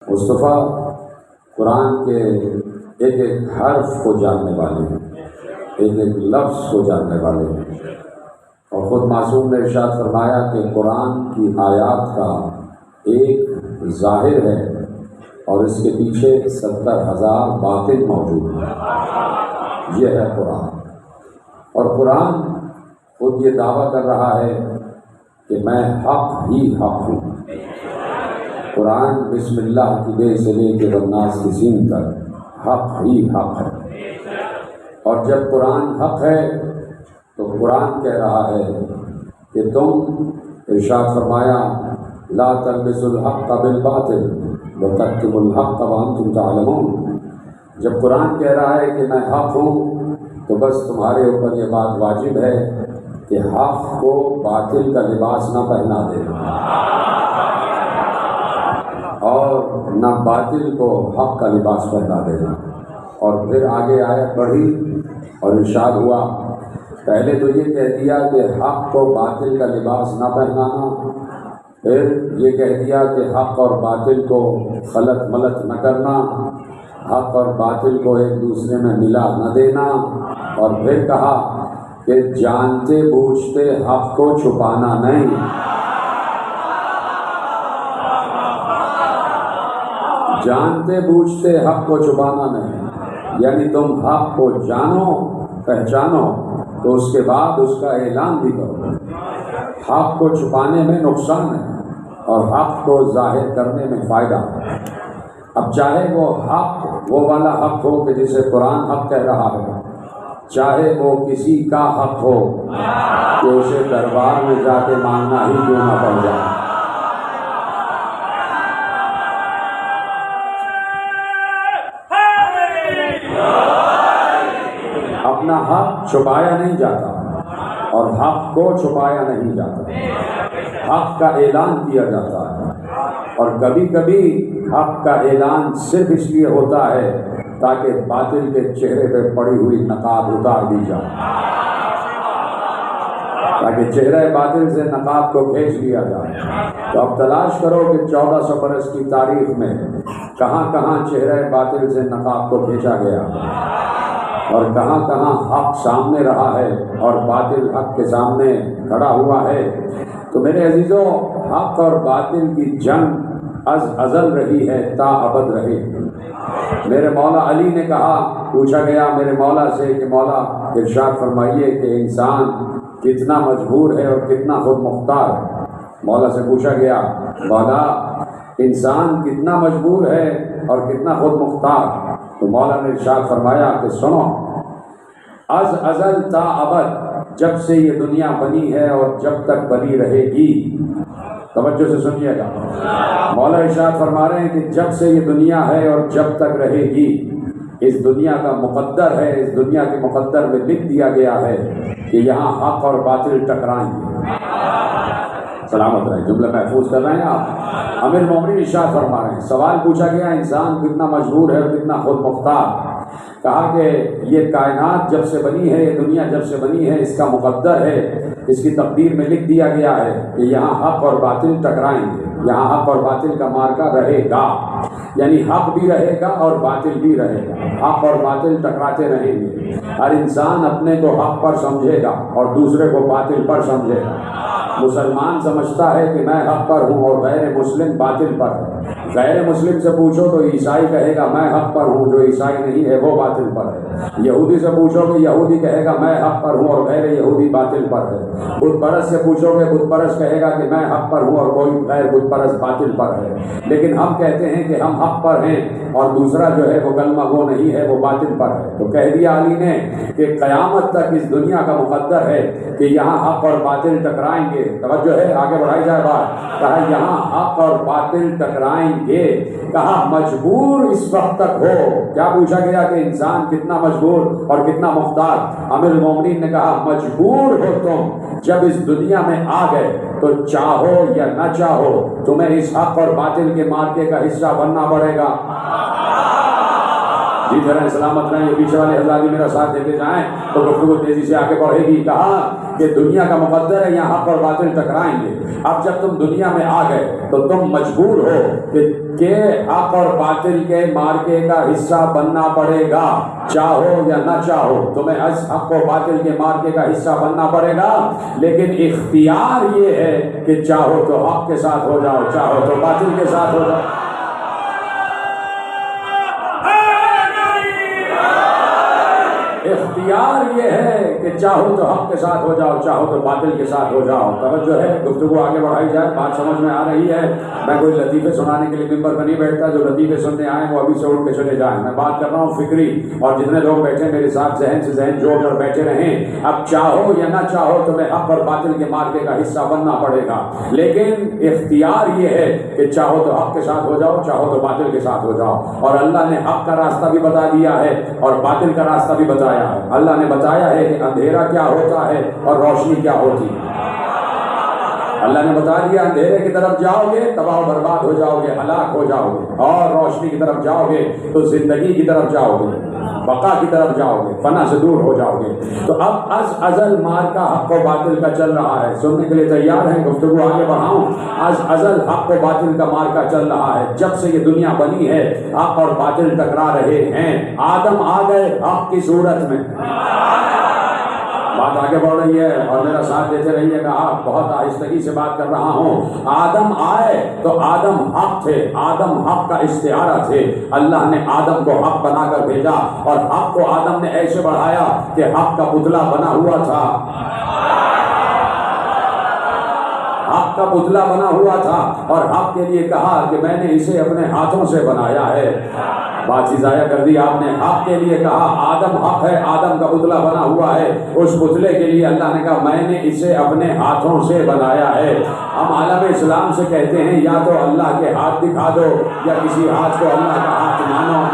مصطفیٰ قرآن کے ایک ایک حرف کو جاننے والے ہیں، ایک ایک لفظ کو جاننے والے ہیں، اور خود معصوم نے ارشاد فرمایا کہ قرآن کی آیات کا ایک ظاہر ہے اور اس کے پیچھے 70,000 باطن موجود ہیں۔ یہ ہے قرآن، اور قرآن خود یہ دعویٰ کر رہا ہے کہ میں حق ہی حق ہوں۔ قرآن بسم اللہ کی بے سے لے کے والناس کی سین تک حق ہی حق ہے، اور جب قرآن حق ہے تو قرآن کہہ رہا ہے کہ تم، ارشاد فرمایا لا تلبسوا الحق بالباطل وتکتموا الحق وانتم تعلمون۔ جب قرآن کہہ رہا ہے کہ میں حق ہوں تو بس تمہارے اوپر یہ بات واجب ہے کہ حق کو باطل کا لباس نہ پہنا دے اور نہ باطل کو حق کا لباس پہنا دینا۔ اور پھر آگے آیت بڑھی اور ارشاد ہوا، پہلے تو یہ کہہ دیا کہ حق کو باطل کا لباس نہ پہنانا، پھر یہ کہہ دیا کہ حق اور باطل کو خلط ملط نہ کرنا، حق اور باطل کو ایک دوسرے میں ملا نہ دینا، اور پھر کہا کہ جانتے بوجھتے حق کو چھپانا نہیں۔ جانتے بوجھتے حق کو چھپانا نہیں، یعنی تم حق کو جانو، پہچانو، تو اس کے بعد اس کا اعلان بھی کرو۔ حق کو چھپانے میں نقصان ہے اور حق کو ظاہر کرنے میں فائدہ ہے۔ اب چاہے وہ حق وہ والا حق ہو کہ جسے قرآن حق کہہ رہا ہے، چاہے وہ کسی کا حق ہو کہ اسے دربار میں جا کے مانگنا ہی کیوں نہ پڑ جائے۔ اپنا حق چھپایا نہیں جاتا اور حق کو چھپایا نہیں جاتا، حق کا اعلان کیا جاتا ہے، اور کبھی کبھی حق کا اعلان صرف اس لیے ہوتا ہے تاکہ باطل کے چہرے پہ پڑی ہوئی نقاب اتار دی جائے، تاکہ چہرہ باطل سے نقاب کو کھینچ لیا جائے۔ تو اب تلاش کرو کہ 1400 برس کی تاریخ میں کہاں کہاں چہرہ باطل سے نقاب کو کھینچا گیا اور کہاں کہاں حق سامنے رہا ہے اور باطل حق کے سامنے کھڑا ہوا ہے۔ تو میرے عزیزوں، حق اور باطل کی جنگ از ازل رہی ہے، تا ابد رہے۔ میرے مولا علی نے کہا، پوچھا گیا میرے مولا سے کہ مولا ارشاد فرمائیے کہ انسان کتنا مجبور ہے اور کتنا خود مختار ہے۔ مولا سے پوچھا گیا، مولا انسان کتنا مجبور ہے اور کتنا خود مختار؟ تو مولا نے ارشاد فرمایا کہ سنو، از ازل تا ابد، جب سے یہ دنیا بنی ہے اور جب تک بنی رہے گی۔ توجہ سے سنیے گا، مولا ارشاد فرما رہے ہیں کہ جب سے یہ دنیا ہے اور جب تک رہے گی، اس دنیا کا مقدر ہے، اس دنیا کے مقدر میں لکھ دیا گیا ہے کہ یہاں حق اور باطل ٹکرائیں گے۔ سلامت رہے، جملہ محفوظ کر رہے ہیں آپ۔ امیر مومنین ارشاد فرما رہے ہیں، سوال پوچھا گیا انسان کتنا مجبور ہے اور کتنا خود مختار؟ کہا کہ یہ کائنات جب سے بنی ہے، یہ دنیا جب سے بنی ہے، اس کا مقدر ہے، اس کی تقدیر میں لکھ دیا گیا ہے کہ یہاں حق اور باطل ٹکرائیں گے، یہاں حق اور باطل کا مارکا رہے گا، یعنی حق بھی رہے گا اور باطل بھی رہے گا، حق اور باطل ٹکراتے رہیں گے۔ ہر انسان اپنے کو حق پر سمجھے گا اور دوسرے کو باطل پر سمجھے گا۔ مسلمان سمجھتا ہے کہ میں حق پر ہوں اور غیر مسلم باطل پر ہے۔ غیر مسلم سے پوچھو تو عیسائی کہے گا میں حق پر ہوں، جو عیسائی نہیں ہے وہ باطل پر ہے۔ یہودی سے پوچھو کہ یہودی کہے گا میں حق پر ہوں اور غیر یہودی باطل پر ہے۔ بت پرست سے پوچھو کہ بت پرست کہے گا کہ میں حق پر ہوں اور کوئی غیر بت پرست باطل پر ہے۔ لیکن ہم کہتے ہیں کہ ہم حق پر ہیں اور دوسرا جو ہے وہ کلمہ گو نہیں ہے، وہ باطل پر ہے۔ تو کہہ دیا علی نے کہ قیامت تک اس دنیا کا مقدر ہے کہ یہاں حق اور باطل ٹکرائیں گے۔ توجہ ہے، آگے بڑھائی جائے بات۔ کہا یہاں حق اور باطل ٹکرائیں گے، کہا مجبور اس وقت تک ہو۔ کیا پوچھا گیا کہ انسان کتنا مجبور اور کتنا مختار؟ امیر المومنین نے کہا مجبور ہو تم، جب اس دنیا میں آ گئے تو چاہو یا نہ چاہو تمہیں اس حق اور باطل کے مارکے کا حصہ بننا پڑے گا۔ جی ذرا سلامت رہیں، یہ پیچھے والے حضرات میرا ساتھ دیتے جائیں تو گفتگو تیزی سے آگے بڑھے گی۔ کہا کہ دنیا کا مقدر ہے یہاں حق اور باطل ٹکرائیں گے۔ اب جب تم دنیا میں آ گئے تو تم مجبور ہو کہ کہ حق اور باطل کے مارکے کا حصہ بننا پڑے گا، چاہو یا نہ چاہو تمہیں حق و باطل کے مارکے کا حصہ بننا پڑے گا، لیکن اختیار یہ ہے کہ چاہو تو حق کے ساتھ ہو جاؤ، چاہو تو باطل کے ساتھ ہو جاؤ۔ اختیار یہ ہے کہ چاہو تو حق کے ساتھ ہو جاؤ، چاہو تو باطل کے ساتھ ہو جاؤ۔ توجہ ہے، گفتگو آگے بڑھائی جائے، بات سمجھ میں آ رہی ہے؟ میں کوئی لطیفے سنانے کے لیے ممبر پر نہیں بیٹھتا، جو لطیفے سننے آئے وہ ابھی سے اٹھ کے چلے جائیں۔ میں بات کر رہا ہوں فکری، اور جتنے لوگ بیٹھے میرے ساتھ ذہن سے ذہن جوڑ کر بیٹھے رہیں۔ اب چاہو یا نہ چاہو تمہیں حق اور باطل کے مارکے کا حصہ بننا پڑے گا، لیکن اختیار یہ ہے کہ چاہو تو حق کے ساتھ ہو جاؤ، چاہو تو باطل کے ساتھ ہو جاؤ۔ اور اللہ نے حق کا راستہ بھی بتا دیا ہے اور باطل کا راستہ بھی بتایا ہے۔ اللہ نے بتایا ہے کہ اندھیرا کیا ہوتا ہے اور روشنی کیا ہوتی ہے۔ اللہ نے بتا دیا اندھیرے کی طرف جاؤ گے تباہ و برباد ہو جاؤ گے، ہلاک ہو جاؤ گے، اور روشنی کی طرف جاؤ گے تو زندگی کی طرف جاؤ گے، بقا کی طرف جاؤ گے، فنا سے دور ہو جاؤ گے۔ تو اب از ازل مار کا حق و باطل کا چل رہا ہے۔ سننے کے لیے تیار ہیں؟ گفتگو آگے بڑھاؤں۔ از ازل حق و باطل کا مار کا چل رہا ہے، جب سے یہ دنیا بنی ہے حق اور باطل ٹکرا رہے ہیں۔ آدم آ گئے حق کی صورت میں، بات آگے بڑھ رہی ہے اور میرا ساتھ دیتے رہیے گا، آپ بہت آہستگی سے بات کر رہا ہوں۔ آدم آئے تو آدم حق تھے، آدم حق کا استعارہ تھے۔ اللہ نے آدم کو حق بنا کر بھیجا، اور حق کو آدم نے ایسے بڑھایا کہ حق کا پتلا بنا ہوا تھا، حق کا پتلا بنا ہوا تھا، اور حق کے لیے کہا کہ میں نے اسے اپنے ہاتھوں سے بنایا ہے۔ بات ہی ضائع کر دی آپ نے۔ حق کے لیے کہا آدم حق ہے، آدم کا پتلا بنا ہوا ہے، اس پتلے کے لیے اللہ نے کہا میں نے اسے اپنے ہاتھوں سے بنایا ہے۔ ہم عالم اسلام سے کہتے ہیں یا تو اللہ کے ہاتھ دکھا دو یا کسی ہاتھ کو اللہ کا ہاتھ مانو۔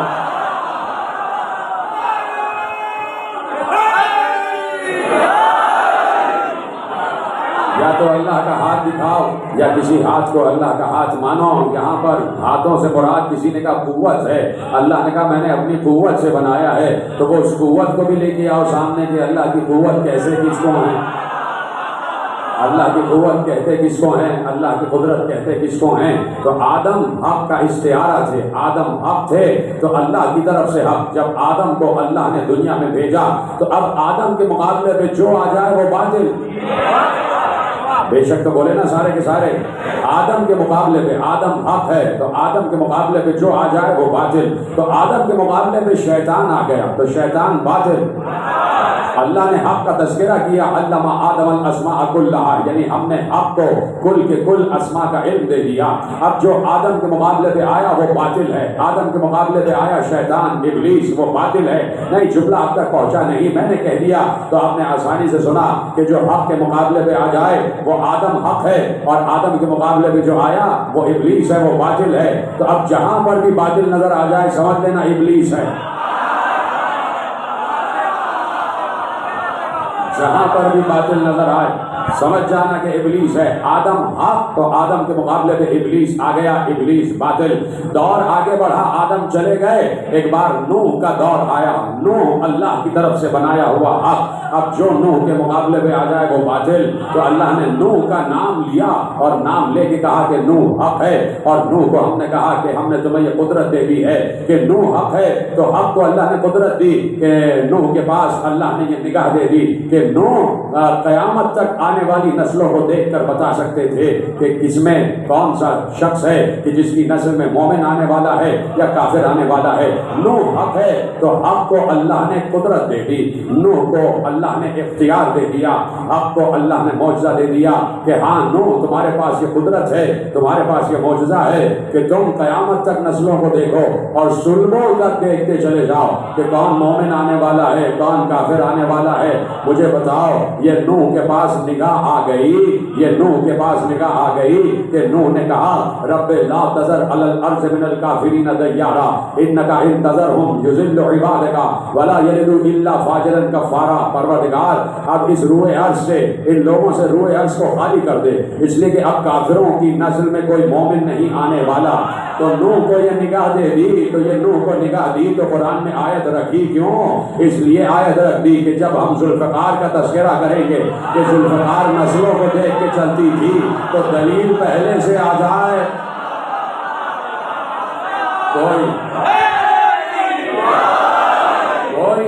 یا تو اللہ کا ہاتھ دکھاؤ یا کسی ہاتھ کو اللہ کا ہاتھ مانو۔ یہاں پر ہاتھوں سے مراد کسی نے کہا قوت ہے، اللہ نے کہا میں نے اپنی قوت سے بنایا ہے، تو وہ اس قوت کو بھی لے کے آؤ سامنے کہ اللہ کی قوت کیسے کس کو ہے، اللہ کی قوت کہتے کس کو ہیں، اللہ کی قدرت کہتے کس کو ہیں۔ تو آدم حق کا استعارہ تھے، آدم حق تھے تو اللہ کی طرف سے حق۔ جب آدم کو اللہ نے دنیا میں بھیجا تو اب آدم کے مقابلے پہ جو آ جائے وہ باطل، بے شک تو بولے نا سارے کے سارے، آدم کے مقابلے پہ آدم حق ہے تو آدم کے مقابلے پہ جو آ جائے وہ باطل۔ تو آدم کے مقابلے پہ شیطان آ گیا تو شیطان باطل۔ اللہ نے حق کا تذکرہ کیا، علم آدم الاسماء کلہا، یعنی ہم نے حق کو کل کے کل اسماء کا علم دے دیا۔ اب جو آدم کے مقابلے پہ آیا وہ باطل ہے، آدم کے مقابلے پہ آیا شیطان ابلیس، وہ باطل ہے۔ نہیں، جملہ اب تک پہنچا نہیں، میں نے کہہ دیا تو آپ نے آسانی سے سنا کہ جو حق کے مقابلے پہ آ جائے وہ آدم حق ہے، اور آدم کے مقابلے پہ جو آیا وہ ابلیس ہے، وہ باطل ہے۔ تو اب جہاں پر بھی باطل نظر آ جائے سمجھ لینا ابلیس ہے، جہاں پر بھی باطل نظر آئے سمجھ جانا کہ ابلیس ہے۔ آدم حق تو آدم کے مقابلے پہ ابلیس آ گیا، ابلیس باطل۔ دور آگے بڑھا، آدم چلے گئے، ایک بار نوح کا دور آیا، نوح اللہ کی طرف سے بنایا ہوا حق۔ اب جو نوح کے مقابلے پہ آ جائے وہ باطل۔ تو اللہ نے نوح کا نام لیا اور نام لے کے کہا کہ نوح حق ہے، اور نوح کو ہم نے کہا کہ ہم نے تمہیں یہ قدرت دے دی ہے کہ نوح حق ہے۔ تو حق کو اللہ نے قدرت دی کہ نوح کے پاس اللہ نے یہ نگاہ دے دی کہ نوح قیامت تک آنے والی نسلوں کو دیکھ کر بتا سکتے تھے کہ کس میں کون سا شخص ہے کہ جس کی نسل میں مومن آنے والا ہے یا کافر آنے والا ہے۔ نوح حق ہے تو حق کو اللہ نے قدرت دے دی، نوح کو اللہ نے اختیار دے دیا، حق کو اللہ نے معجزہ دے دیا کہ ہاں نوح تمہارے پاس یہ قدرت ہے، تمہارے پاس یہ معجزہ ہے کہ تم قیامت تک نسلوں کو دیکھو اور سلبوں تک دیکھتے چلے جاؤ کہ کون مومن آنے والا ہے، کون کافر آنے والا ہے۔ مجھے بتاؤ، یہ نوح کے پاس نگاہ آ گئی، یہ نوح کے پاس نگاہ آ گئی کہ نوح نے کہا رب لا تذر علی الارض من الکافرین دیارا انک ان تذرهم یضل عبادک ولا یلدوا الا فاجرا کفارا۔ پروردگار اب اس روئے ارض سے، ان لوگوں سے روئے ارض کو خالی کر دے، اس لیے کہ اب کافروں کی نسل میں کوئی مومن نہیں آنے والا۔ تو نوح کو یہ نگاہ دے دی، تو یہ نوح کو نگاہ دی تو قرآن میں آیت رکھی کیوں؟ اس لیے آیت رکھ دی کہ جب ہم ذوالفقار کا تذکرہ کریں گے کہ ذوالفقار نسلوں کو دیکھ کے چلتی تھی تو دلیل پہلے سے آ جائے، کوئی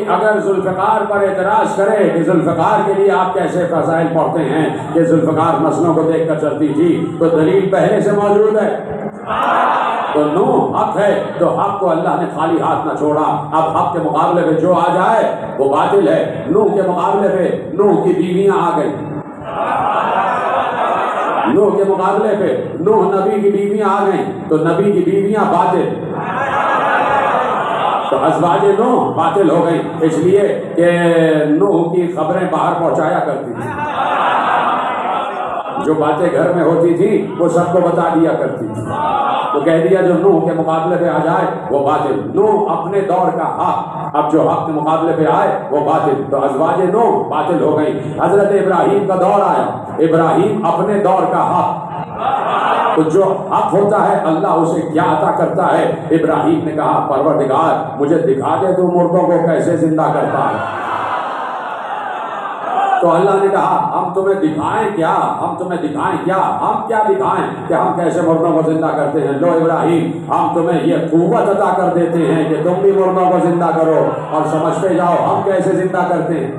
اگر ذوالفقار پر اعتراض کرے کہ ذوالفقار کے لیے آپ کیسے فضائل پڑھتے ہیں کہ ذوالفقار نسلوں کو دیکھ کر چلتی تھی، تو دلیل پہلے سے موجود ہے۔ تو نوح حق ہے، تو حق کو اللہ نے خالی ہاتھ نہ چھوڑا۔ اب حق کے مقابلے پہ جو آ جائے وہ باطل ہے۔ نوح کے مقابلے پہ نوح کی بیویاں آ گئی، نوح کے مقابلے پہ نوح نبی کی بیویاں آ گئیں، تو نبی کی بیویاں باطل، تو ازواج نوح باطل ہو گئی، اس لیے کہ نوح کی خبریں باہر پہنچایا کرتی تھی، جو باتیں گھر میں ہوتی تھی وہ سب کو بتا دیا کرتی تھی، تو کہہ دیا جو نوح کے مقابلے پہ آ جائے وہ باطل۔ نوح اپنے دور کا حق، اب جو حق کے مقابلے پہ آئے وہ باطل، تو ازواج نوح باطل ہو گئی۔ حضرت ابراہیم کا دور آیا، ابراہیم اپنے دور کا حق، تو جو حق ہوتا ہے اللہ اسے کیا عطا کرتا ہے۔ ابراہیم نے کہا پروردگار مجھے دکھا دے تو مردوں کو کیسے زندہ کرتا ہے، تو اللہ نے کہا ہم تمہیں دکھائیں کیا، ہم تمہیں دکھائیں کیا، ہم کیا دکھائیں کہ ہم کیسے مردوں کو زندہ کرتے ہیں۔ لو ابراہیم ہم تمہیں یہ قوت عطا کر دیتے ہیں کہ تم بھی مردوں کو زندہ کرو اور سمجھتے جاؤ ہم کیسے زندہ کرتے ہیں۔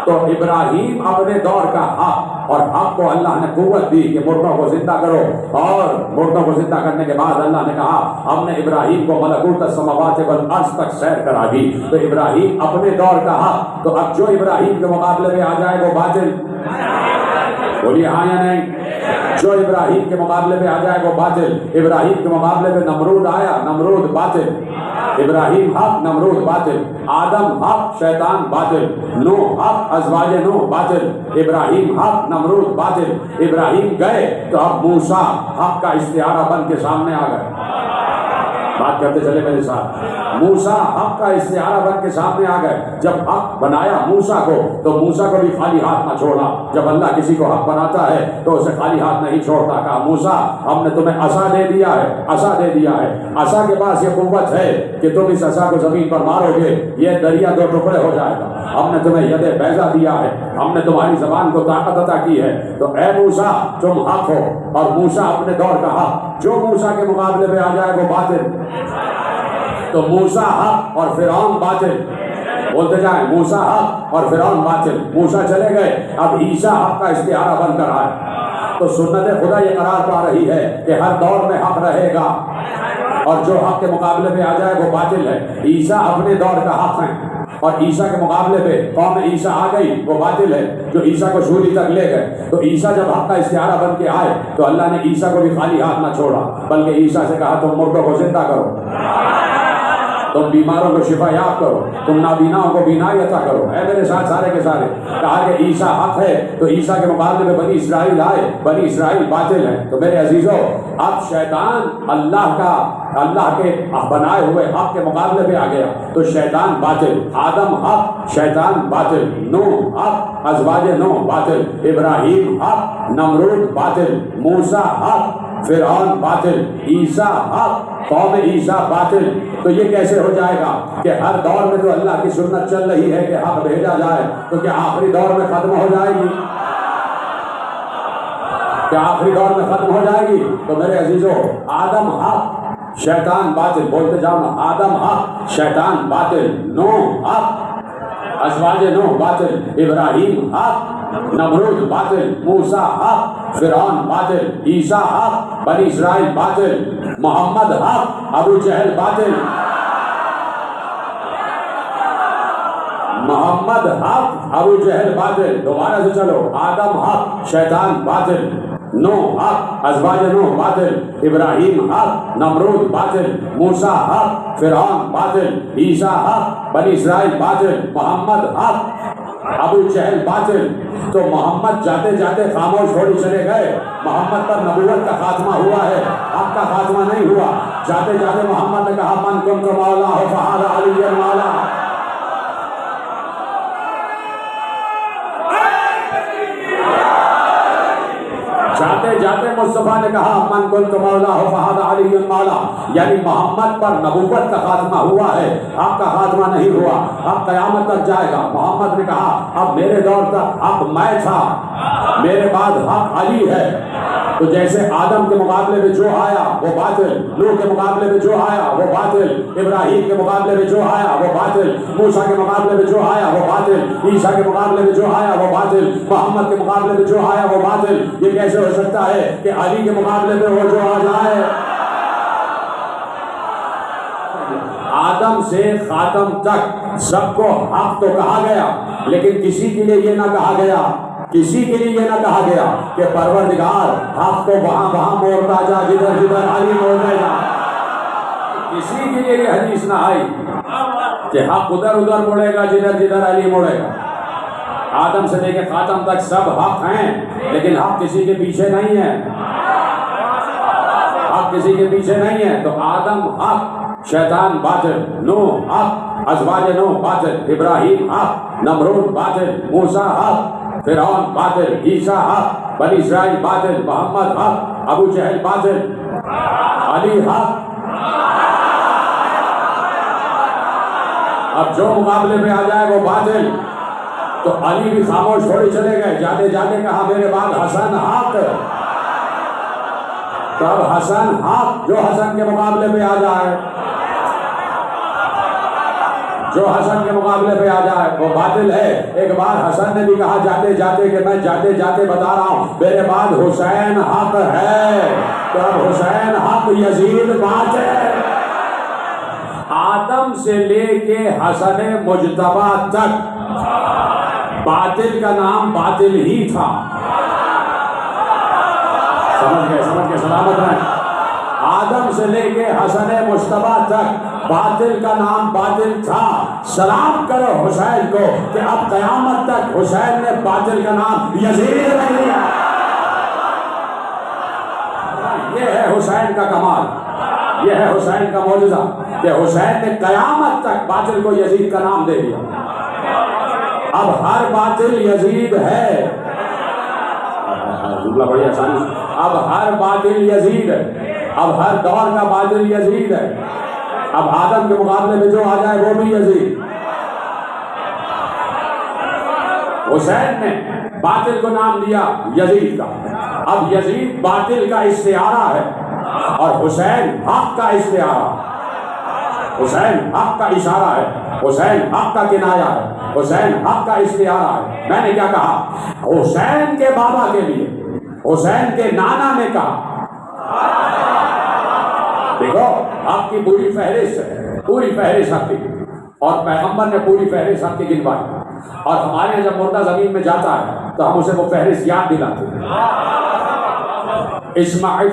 تو ابراہیم اپنے دور کا حق، اور حق کو اللہ نے قوت دی کہ مردوں کو زندہ کرو، اور مردوں کو زندہ کرنے کے بعد اللہ نے کہا ہم نے ابراہیم کو ملکوت السماوات والارض تک سیر کرا دی۔ تو ابراہیم اپنے دور کا حق، تو اب جو ابراہیم کے مقابلے میں آ جائے وہ باطل، بولیے ہاں یا نہیں؟ جو ابراہیم کے مقابلے میں آ جائے وہ باطل۔ ابراہیم کے مقابلے میں نمرود آیا، نمرود باطل، ابراہیم حق نمرود باطل، آدم حق شیطان باطل، نوح حق ازواج نوح باطل، ابراہیم حق نمرود باطل۔ ابراہیم گئے تو اب موسیٰ حق کا استعارہ بن کے سامنے آ گئے، بات کرتے چلے میرے ساتھ۔ موسیٰ حق کا استعارہ بن کے سامنے آ گئے، جب حق بنایا موسیٰ کو تو موسیٰ کو بھی خالی ہاتھ نہ چھوڑا۔ جب اللہ کسی کو حق بناتا ہے تو اسے خالی ہاتھ نہیں چھوڑتا، کہا موسیٰ ہم نے تمہیں عصا دے دیا ہے، عصا دے دیا ہے، عصا کے پاس یہ قوت ہے کہ تم اس عصا کو زمین پر مارو گے یہ دریا دو ٹکڑے ہو جائے گا، ہم نے تمہیں ید بیضا دیا ہے، ہم نے تمہاری زبان کو طاقت عطا کی ہے، تو اے موسیٰ تم حق ہو۔ اور موسیٰ اپنے دور کا حق، جو موسیٰ کے مقابلے میں آ جائے وہ باطل، تو موسیٰ حق اور فرعون باطل، بولتے جائیں موسیٰ حق اور فرعون باطل۔ موسیٰ چلے گئے، اب عیسیٰ حق کا استعارہ بن کر آئے، تو سنت خدا یہ قرار پا رہی ہے کہ ہر دور میں حق رہے گا، اور جو حق کے مقابلے میں آ جائے وہ باطل ہے۔ عیسیٰ اپنے دور کا حق ہیں، اور عیسیٰ کے مقابلے پہ قوم عیسیٰ آ گئی وہ باطل ہے، جو عیسیٰ کو سولی تک لے گئے۔ تو عیسیٰ جب حق کا استعارہ بن کے آئے تو اللہ نے عیسیٰ کو بھی خالی ہاتھ نہ چھوڑا، بلکہ عیسیٰ سے کہا تم مردوں کو زندہ کرو، تم بیماروں کو شفا یاب کرو، تم نابیناؤں کو بینائی عطا کرو۔ اے میرے ساتھ سارے کے سارے، کہا کہ عیسیٰ حق ہے، تو عیسیٰ کے مقابلے میں بنی اسرائیل آئے، بنی اسرائیل باطل ہیں۔ تو میرے عزیزوں اب شیطان اللہ کے بنائے ہوئے حق کے مقابلے پہ آ گیا، تو شیطان باطل، آدم حق شیطان باطل، نوح حق ازواج نوح باطل، ابراہیم حق نمرود باطل، موسیٰ حق فرعون باطل، عیسیٰ حق قوم عیسیٰ باطل۔ تو یہ کیسے ہو جائے گا کہ ہر دور میں تو اللہ کی سنت چل رہی ہے کہ حق بھیجا جائے، تو کیا آخری دور میں ختم ہو جائے گی؟ کیا آخری دور میں ختم ہو جائے گی؟ تو میرے عزیزوں آدم حق شیطان باطل، بولتے جاؤ نا، آدم حق شیطان باطل، نوح حق ازواج نوح باطل، ابراہیم حق نمرود باطل، موسیٰ حق فرعون باطل، عیسیٰ حق بنی اسرائیل باطل، محمد حق ابو جہل باطل، محمد حق ابو جہل باطل۔ دوبارہ سے چلو، آدم حق شیطان باطل، نوح حق ازواج نوح باطل، ابراہیم حق نمرود باطل، موسیٰ حق فرعون باطل، عیسیٰ حق بنی اسرائیل باطل، محمد حق ابو جہل باطل۔ تو محمد جاتے جاتے خاموش ہونے چلے گئے، محمد پر نبوت کا خاتمہ ہوا ہے، حق کا خاتمہ نہیں ہوا۔ جاتے جاتے محمد نے کہا من کنت مولا فہذا علی مولا، جاتے جاتے مصطفیٰ نے کہا من کنت مولا فہذا علی مولا، یعنی محمد پر نبوت کا خاتمہ ہوا ہے، حق کا خاتمہ نہیں ہوا، اب قیامت تک جائے گا۔ محمد نے کہا اب میرے دور تک حق میں تھا، میرے بعد حق علی ہے، تو جیسے آدم کے مقابلے میں جو آیا وہ باطل، نوح کے مقابلے میں جو آیا وہ باطل، ابراہیم کے مقابلے میں جو آیا وہ باطل، موسیٰ کے مقابلے میں جو آیا وہ باطل، عیسیٰ کے مقابلے میں جو آیا وہ باطل، محمد کے مقابلے میں جو آیا وہ باطل، یہ کیسے ہو سکتا ہے کہ علی کے مقابلے میں وہ جو آ جائے؟ آدم سے خاتم تک سب کو حق تو کہا گیا، لیکن کسی کے لیے یہ نہ کہا گیا، کسی کے لیے یہ نہ کہا گیا کہ پروردگار حق کو وہاں موڑتا جا جدھر جدھر علی موڑے گا۔ کسی کے لیے یہ حدیث نہ آئی کہ حق ادھر موڑے گا جدھر جدھر علی موڑے گا۔ آدم سے لے کے خاتم تک سب حق ہیں، لیکن حق کسی کے پیچھے نہیں ہے، حق کسی کے پیچھے نہیں ہے۔ تو آدم حق، شیطان باطل، نوح حق، ازواج نوح باطل، ابراہیم حق، نمرود باطل، موسیٰ حق، فرعون باطل، عیسیٰ حق، بنی اسرائیل باطل، محمد حق، ابو جہل باطل، علی حق۔ اب جو مقابلے میں آ جائے وہ باطل۔ تو علی بھی خاموش تھوڑی چلے گئے، جاتے جاتے کہا میرے بعد حسن حق۔ تو اب حسن حق جو حسن کے مقابلے میں آ جائے، جو حسن کے مقابلے پہ آ جائے وہ باطل ہے۔ ایک بار حسن نے بھی کہا جاتے جاتے کہ میں جاتے جاتے بتا رہا ہوں میرے بعد حسین حق ہے۔ تو اب حسین حق، یزید باطل۔ آدم سے لے کے حسن مجتبی تک باطل کا نام باطل ہی تھا۔ سمجھ گئے سلامت رہیں۔ آدم سے لے کے حسن مجتبی تک باطل کا نام باطل تھا۔ سلام کرو حسین کو کہ اب قیامت تک حسین نے باطل کا نام یزید نہیں لیا۔ یہ ہے حسین کا کمال، یہ ہے حسین کا معجزہ کہ حسین نے قیامت تک باطل کو یزید کا نام دے دیا۔ اب ہر باطل یزید ہے، بڑی آسانی سے، اب ہر باطل یزید ہے، اب ہر دور کا باطل یزید ہے۔ اب آدم کے مقابلے میں جو آ جائے وہ بھی یزید۔ حسین نے باطل کو نام دیا یزید کا، اب یزید باطل کا استعارہ ہے اور حسین حق کا استعارہ، حسین حق کا اشارہ ہے، حسین حق کا کنایا ہے، حسین حق کا استعارہ ہے۔ میں نے کیا کہا؟ حسین کے بابا کے لیے، حسین کے نانا نے کہا، دیکھو آپ کی پوری فہرست ہے، پوری فہرست آپ کی، اور پیغمبر نے پوری فہرست آپ کی گنوائی، اور ہمارے یہاں جب مردہ زمین میں جاتا ہے تو ہم اسے وہ فہرست یاد دلاتے ہیں، اسماعیل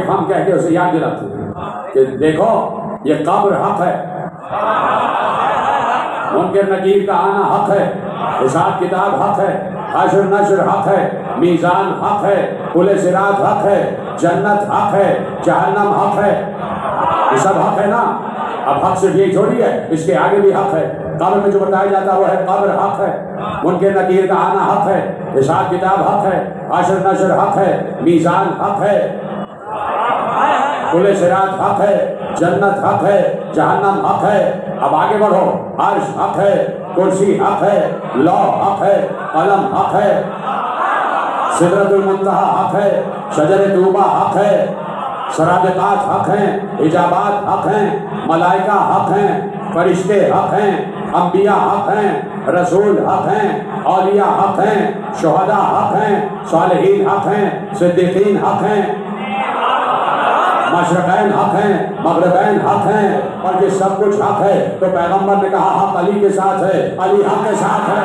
ہم کہہ کے اسے یاد دلاتے ہیں کہ دیکھو یہ قبر حق ہے، منکر نکیر کا آنا حق ہے، حساب کتاب حق ہے، حشر نشر حق ہے، میزان حق ہے، پل صراط حق ہے، جنت حق ہے، جہنم حق ہے، یہ سب حق ہے نا۔ اب حق صرف یہی تھوڑی ہے، اس کے آگے بھی حق ہے۔ قبر میں جو بتایا جاتا ہے وہ ہے قبر حق ہے، منکر نکیر کا آنا حق ہے، حساب کتاب حق ہے، حشر نشر حق ہے، میزان حق ہے، پل صراط حق ہے، جنت حق ہے، جہنم حق ہے۔ اب آگے بڑھو، عرش حق ہے، کرسی حق ہے، لوح حق ہے، قلم حق ہے، سدرۃ المنتہا حق ہے، شجر طوبہ حق ہے، سرادقات حق ہیں، حجابات حق ہیں، ملائکہ حق ہیں، فرشتے حق ہیں، انبیاء حق ہیں، رسول حق ہیں، اولیاء حق ہیں، شہداء حق ہیں، صالحین حق ہیں، صدیقین حق ہیں، مشرقین حق ہیں، مغربین حق ہیں، اور یہ سب کچھ حق ہے۔ تو پیغمبر نے کہا حق علی کے ساتھ ہے، علی حق کے ساتھ ہے۔